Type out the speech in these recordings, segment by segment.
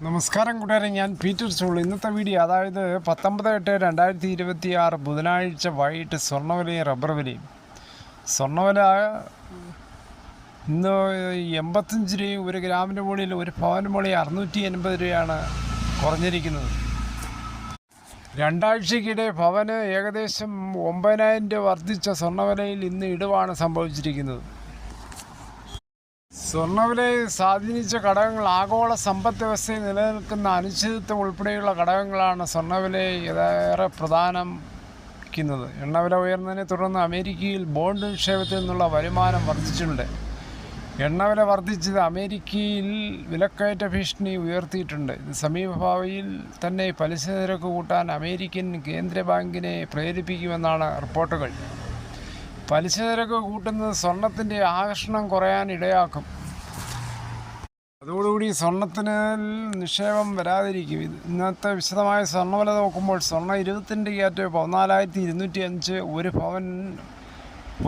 നമസ്കാരം കൂട്ടുകാരെ, ഞാൻ പീറ്റർ ചോളു. ഇന്നത്തെ വീഡിയോ അതായത് 19/8/2026 ബുധനാഴ്ച വൈകിട്ട് സ്വർണ്ണവിലയും റബ്ബർ വിലയും. സ്വർണ്ണവില ഇന്ന് 85 രൂപയും, ഒരു ഗ്രാമിൻ്റെ മുകളിൽ ഒരു പവന് മുകളിൽ 680 രൂപയാണ് കുറഞ്ഞിരിക്കുന്നത്. രണ്ടാഴ്ചക്കിടെ പവന് ഏകദേശം 9,000 രൂപ വർദ്ധിച്ച സ്വർണ്ണവിലയിൽ ഇന്ന് ഇടിവാണ് സംഭവിച്ചിരിക്കുന്നത്. സ്വർണ്ണവിലയെ സ്വാധീനിച്ച ഘടകങ്ങൾ ആഗോള സമ്പദ് വ്യവസ്ഥയിൽ നിലനിൽക്കുന്ന അനിശ്ചിതത്വം ഉൾപ്പെടെയുള്ള ഘടകങ്ങളാണ് സ്വർണ്ണവിലയെ ഏറെ പ്രധാനിക്കുന്നത്. എണ്ണവില ഉയർന്നതിനെ തുടർന്ന് അമേരിക്കയിൽ ബോണ്ട് നിക്ഷേപത്തിൽ നിന്നുള്ള വരുമാനം വർദ്ധിച്ചിട്ടുണ്ട്. എണ്ണവില വർദ്ധിച്ചത് അമേരിക്കയിൽ വിലക്കയറ്റ ഭീഷണി ഉയർത്തിയിട്ടുണ്ട്. ഇത് സമീപഭാവിയിൽ തന്നെ പലിശ നിരക്ക് കൂട്ടാൻ അമേരിക്കൻ കേന്ദ്ര ബാങ്കിനെ പ്രേരിപ്പിക്കുമെന്നാണ് റിപ്പോർട്ടുകൾ. പലിശ നിരക്ക് കൂട്ടുന്നത് സ്വർണത്തിൻ്റെ ആകർഷണം കുറയാൻ ഇടയാക്കും. അതോടുകൂടി സ്വർണത്തിന് നിക്ഷേപം വരാതിരിക്കും. ഇന്നത്തെ വിശദമായ സ്വർണ്ണവില നോക്കുമ്പോൾ സ്വർണ്ണം 22 ക്യാരറ്റ് 14,205, ഒരു പവൻ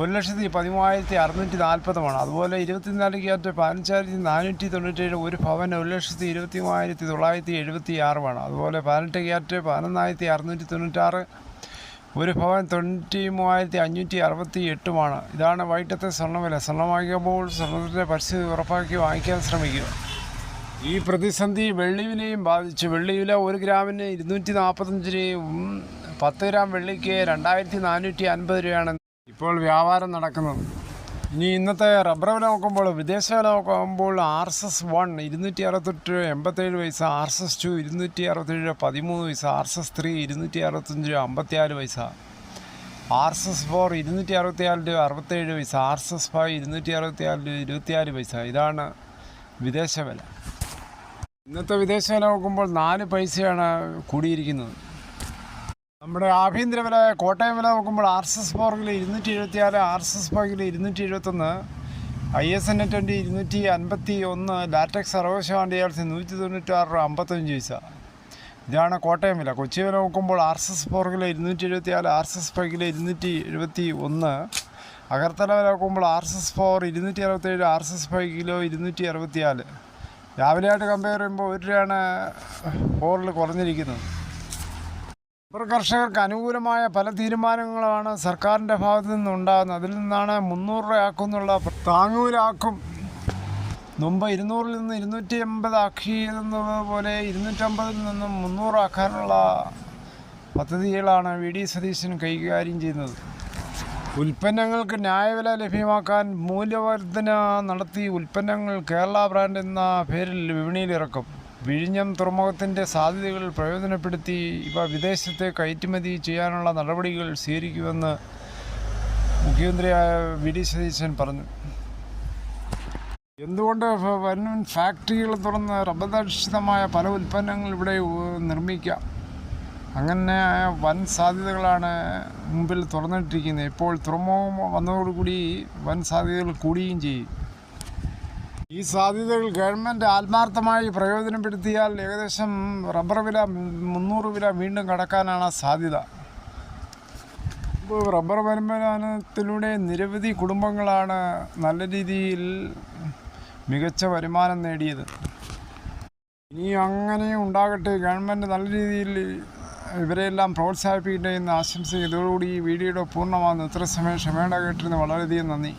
1,13,640. അതുപോലെ 24 ക്യാരറ്റ് 15,497, ഒരു പവൻ 1,23,976. അതുപോലെ 18 ക്യാരറ്റ് 11,696, ഒരു പവൻ 93,568. ഇതാണ് വൈകിട്ടത്തെ സ്വർണ്ണവില. സ്വർണ്ണം വാങ്ങിക്കുമ്പോൾ സ്വർണ്ണത്തിൻ്റെ പരിസ്ഥിതി ഉറപ്പാക്കി വാങ്ങിക്കാൻ ശ്രമിക്കുക. ഈ പ്രതിസന്ധി വെള്ളിവിലയും ബാധിച്ചു. വെള്ളിവില 1 ഗ്രാമിന് 245 രൂപയും 10 ഗ്രാം വെള്ളിക്ക് 2,450 രൂപയാണ് ഇപ്പോൾ വ്യാപാരം നടക്കുന്നത്. ഇനി ഇന്നത്തെ റബ്ബർ വില നോക്കുമ്പോൾ, വിദേശ വില നോക്കുമ്പോൾ RSS1 268 രൂപ 87 പൈസ, RSS2 267 രൂപ 13 പൈസ, RSS3 265 രൂപ 54 പൈസ, RSS4 264 രൂപ 67 പൈസ, RSS5 264 രൂപ 24 പൈസ. ഇതാണ് വിദേശ വില. ഇന്നത്തെ വിദേശ വില നോക്കുമ്പോൾ 4 പൈസയാണ് കൂടിയിരിക്കുന്നത്. നമ്മുടെ ആഭ്യന്തര വില, കോട്ടയം വില നോക്കുമ്പോൾ RSS4 274, RSS5 271, ISN20 251, ലാറ്റക്സ് 60% 196 രൂപ 55 പൈസ. ഇതാണ് കോട്ടയം വില. കൊച്ചി വില നോക്കുമ്പോൾ RSS4 274, RSS5 271, അഗർത്തല വില നോക്കുമ്പോൾ RSS4 267, RSS5 264. രാവിലെയായിട്ട് കമ്പയർ ചെയ്യുമ്പോൾ 1 രൂപയാണ് 4 കുറഞ്ഞിരിക്കുന്നത്. റബ്ബർ കർഷകർക്ക് അനുകൂലമായ പല തീരുമാനങ്ങളാണ് സർക്കാരിൻ്റെ ഭാഗത്തു നിന്നുണ്ടാകുന്നത്. അതിൽ നിന്നാണ് 300 രൂപയാക്കുന്നുള്ള താങ്ങൂലാക്കും. മുമ്പ് 200-ൽ നിന്ന് 280 ആക്കിയതുപോലെ 250-ൽ നിന്നും 300 ആക്കാനുള്ള പദ്ധതികളാണ് VD സതീശൻ കൈകാര്യം ചെയ്യുന്നത്. ഉൽപ്പന്നങ്ങൾക്ക് ന്യായവില ലഭ്യമാക്കാൻ മൂല്യവർധന നടത്തി ഉൽപ്പന്നങ്ങൾ കേരള ബ്രാൻഡ് എന്ന പേരിൽ വിപണിയിലിറക്കും. വിഴിഞ്ഞം തുറമുഖത്തിൻ്റെ സാധ്യതകൾ പ്രയോജനപ്പെടുത്തി ഇവ വിദേശത്തെ കയറ്റുമതി ചെയ്യാനുള്ള നടപടികൾ സ്വീകരിക്കുമെന്ന് മുഖ്യമന്ത്രിയായ VD സതീശൻ പറഞ്ഞു. എന്തുകൊണ്ട് വൻ ഫാക്ടറികൾ തുറന്ന് റബ്ബറധിഷ്ഠിതമായ പല ഉൽപ്പന്നങ്ങൾ ഇവിടെ നിർമ്മിക്കാം? അങ്ങനെ വൻ സാധ്യതകളാണ് മുമ്പിൽ തുറന്നിട്ടിരിക്കുന്നത്. ഇപ്പോൾ തുറമുഖം വന്നതോടുകൂടി വൻ സാധ്യതകൾ കൂടുകയും ചെയ്യും. ഈ സാധ്യതകൾ ഗവൺമെൻറ് ആത്മാർത്ഥമായി പ്രയോജനപ്പെടുത്തിയാൽ ഏകദേശം റബ്ബർ വില 300 വില വീണ്ടും കടക്കാനാണ് സാധ്യത. ഇപ്പോൾ റബ്ബർ വരുമാനത്തിലൂടെ നിരവധി കുടുംബങ്ങളാണ് നല്ല രീതിയിൽ മികച്ച വരുമാനം നേടിയത്. ഇനി അങ്ങനെ ഉണ്ടാകട്ടെ. ഗവൺമെൻറ് നല്ല രീതിയിൽ ഇവരെല്ലാം പ്രോത്സാഹിപ്പിക്കട്ടെ എന്ന് ആശംസിക്കും. ഇതോടുകൂടി ഈ വീഡിയോയുടെ പൂർണ്ണമാകുന്നു. ഇത്ര സമയം ക്ഷമയോടെ കേട്ടിരുന്നു വളരെയധികം നന്ദി.